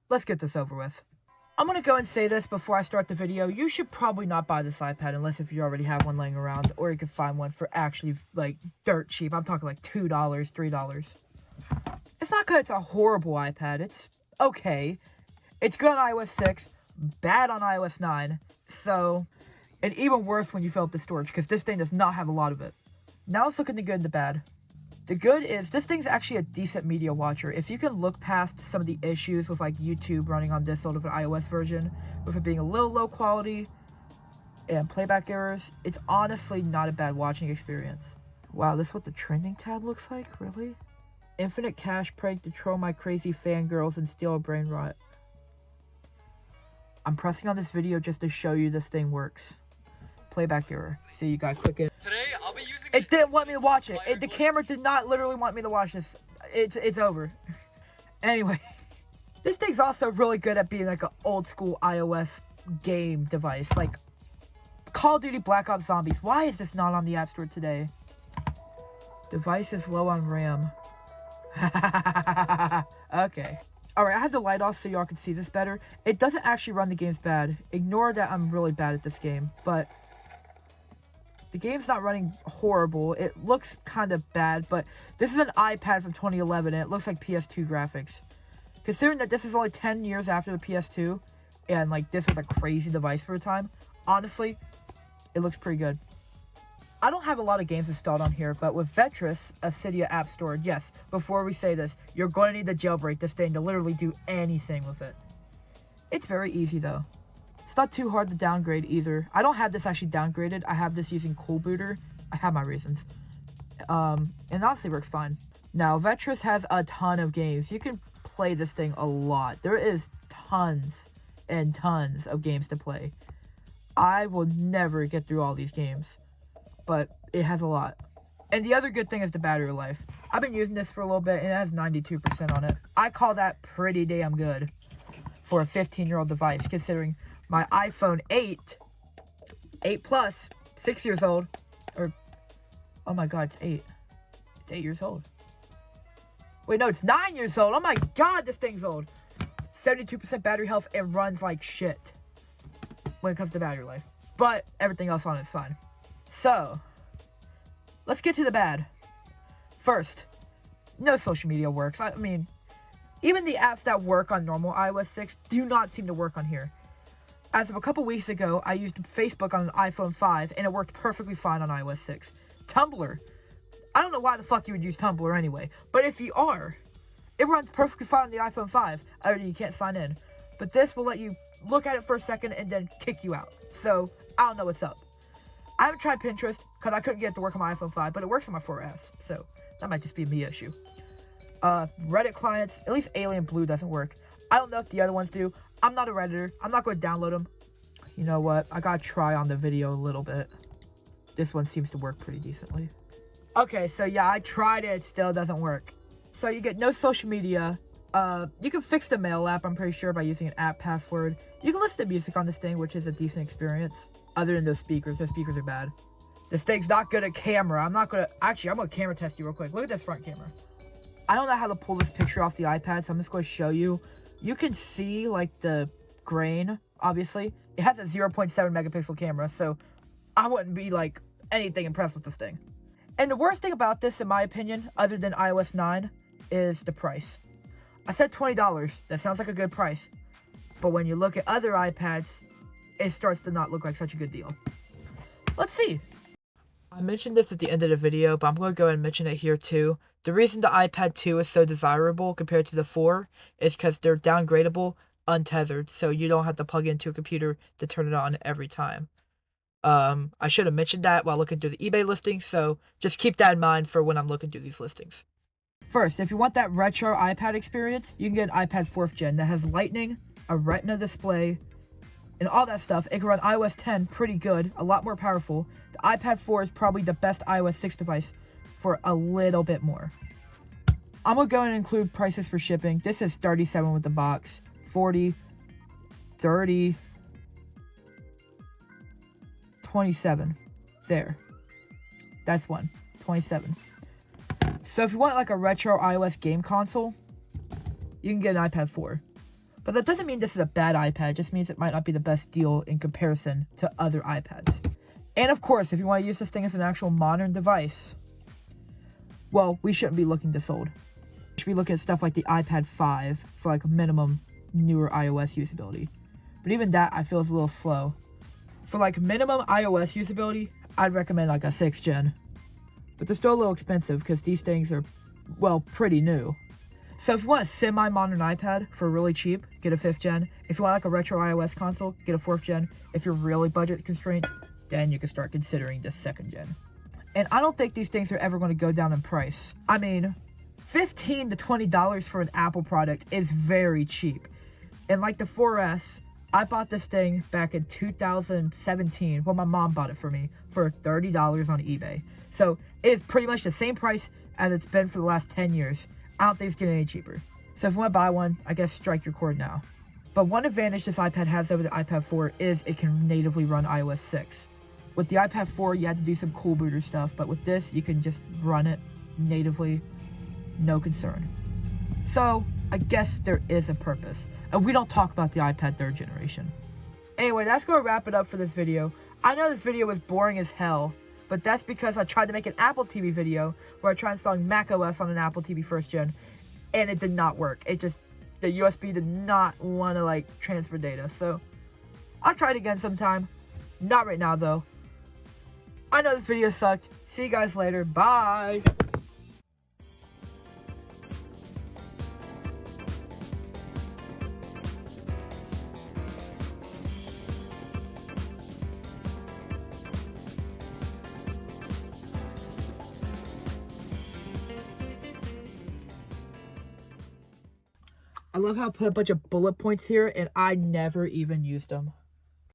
let's get this over with. I'm going to go and say this before I start the video. You should probably not buy this iPad unless if you already have one laying around, or you can find one for actually, like, dirt cheap. I'm talking like $2, $3. It's not because it's a horrible iPad. It's okay. It's good on iOS 6, bad on iOS 9, so, and even worse when you fill up the storage, because this thing does not have a lot of it. Now let's look at the good and the bad. The good is, this thing's actually a decent media watcher. If you can look past some of the issues with like YouTube running on this old of an iOS version, with it being a little low quality, and playback errors, it's honestly not a bad watching experience. Wow, this is what the trending tab looks like? Really? Infinite cache prank to troll my crazy fangirls and steal a brain rot. I'm pressing on this video just to show you this thing works. Playback error. See, you gotta click it. Today, I'll be using it didn't want me to watch it. The camera did not literally want me to watch this. It's over. Anyway, this thing's also really good at being like an old school iOS game device. Like Call of Duty Black Ops Zombies. Why is this not on the App Store today? Device is low on RAM. Okay. Alright, I have the light off so y'all can see this better. It doesn't actually run the games bad. Ignore that I'm really bad at this game, but the game's not running horrible. It looks kind of bad, but this is an iPad from 2011 and it looks like PS2 graphics. Considering that this is only 10 years after the PS2 and like this was a crazy device for a time, honestly, it looks pretty good. I don't have a lot of games installed on here, but with Vetris, a Cydia app store, yes, before we say this, you're going to need to jailbreak this thing to literally do anything with it. It's very easy though. It's not too hard to downgrade either. I don't have this actually downgraded. I have this using CoolBooter. I have my reasons. And honestly works fine. Now, Vetris has a ton of games. You can play this thing a lot. There is tons and tons of games to play. I will never get through all these games, but it has a lot. And the other good thing is the battery life. I've been using this for a little bit and it has 92% on it. I call that pretty damn good for a 15-year-old device, considering my iPhone 8 Plus, 6 years old, or, oh my god, it's 8. It's 8 years old. Wait, no, it's 9 years old. Oh my god, this thing's old. 72% battery health and runs like shit when it comes to battery life. But everything else on it's fine. So, let's get to the bad. First, no social media works. I mean, even the apps that work on normal iOS 6 do not seem to work on here. As of a couple weeks ago, I used Facebook on an iPhone 5, and it worked perfectly fine on iOS 6. Tumblr. I don't know why the fuck you would use Tumblr anyway, but if you are, it runs perfectly fine on the iPhone 5. Other than you can't sign in. But this will let you look at it for a second and then kick you out. So, I don't know what's up. I haven't tried Pinterest, because I couldn't get it to work on my iPhone 5, but it works on my 4S, so that might just be a me issue. Reddit clients, at least Alien Blue doesn't work. I don't know if the other ones do. I'm not a Redditor. I'm not going to download them. You know what? I gotta try on the video a little bit. This one seems to work pretty decently. Okay, so yeah, I tried it. It still doesn't work. So you get no social media. You can fix the mail app, I'm pretty sure, by using an app password. You can listen to music on this thing, which is a decent experience. Other than those speakers. Those speakers are bad. This thing's not good at camera. I'm gonna camera test you real quick. Look at this front camera. I don't know how to pull this picture off the iPad, so I'm just going to show you. You can see, like, the grain, obviously. It has a 0.7 megapixel camera, so I wouldn't be, like, anything impressed with this thing. And the worst thing about this, in my opinion, other than iOS 9, is the price. I said $20. That sounds like a good price. But when you look at other iPads, it starts to not look like such a good deal. Let's see. I mentioned this at the end of the video, but I'm going to go ahead and mention it here too. The reason the iPad 2 is so desirable compared to the 4 is because they're downgradable, untethered, so you don't have to plug into a computer to turn it on every time. I should have mentioned that while looking through the eBay listings, so just keep that in mind for when I'm looking through these listings. First, if you want that retro iPad experience, you can get an iPad 4th gen that has Lightning, a Retina display, and all that stuff. It can run iOS 10 pretty good, a lot more powerful. The iPad 4 is probably the best iOS 6 device for a little bit more. I'm going to go and include prices for shipping. This is $37 with the box, $40, $30, $27. There. That's one. $27. So if you want like a retro iOS game console, you can get an iPad 4. But that doesn't mean this is a bad iPad. It just means it might not be the best deal in comparison to other iPads. And of course, if you want to use this thing as an actual modern device, well, we shouldn't be looking this old. We should be looking at stuff like the iPad 5 for like a minimum newer iOS usability. But even that, I feel, is a little slow. For like minimum iOS usability, I'd recommend like a 6th gen. But they're still a little expensive because these things are, well, pretty new. So if you want a semi-modern iPad for really cheap, get a 5th gen. If you want like a retro iOS console, get a 4th gen. If you're really budget constrained, then you can start considering the 2nd gen. And I don't think these things are ever going to go down in price. I mean, $15 to $20 for an Apple product is very cheap. And like the 4S, I bought this thing back in 2017. Well, my mom bought it for me for $30 on eBay. So it is pretty much the same price as it's been for the last 10 years. I don't think it's getting any cheaper. So if you want to buy one, I guess strike your chord now. But one advantage this iPad has over the iPad 4 is it can natively run iOS 6. With the iPad 4, you had to do some cool booter stuff, but with this, you can just run it natively, no concern. So I guess there is a purpose. And we don't talk about the iPad 3rd generation. Anyway, that's going to wrap it up for this video. I know this video was boring as hell, but that's because I tried to make an Apple TV video where I tried installing macOS on an Apple TV 1st gen, and it did not work. It just, the USB did not want to like transfer data. So I'll try it again sometime. Not right now though. I know this video sucked. See you guys later. Bye. I love how I put a bunch of bullet points here and I never even used them.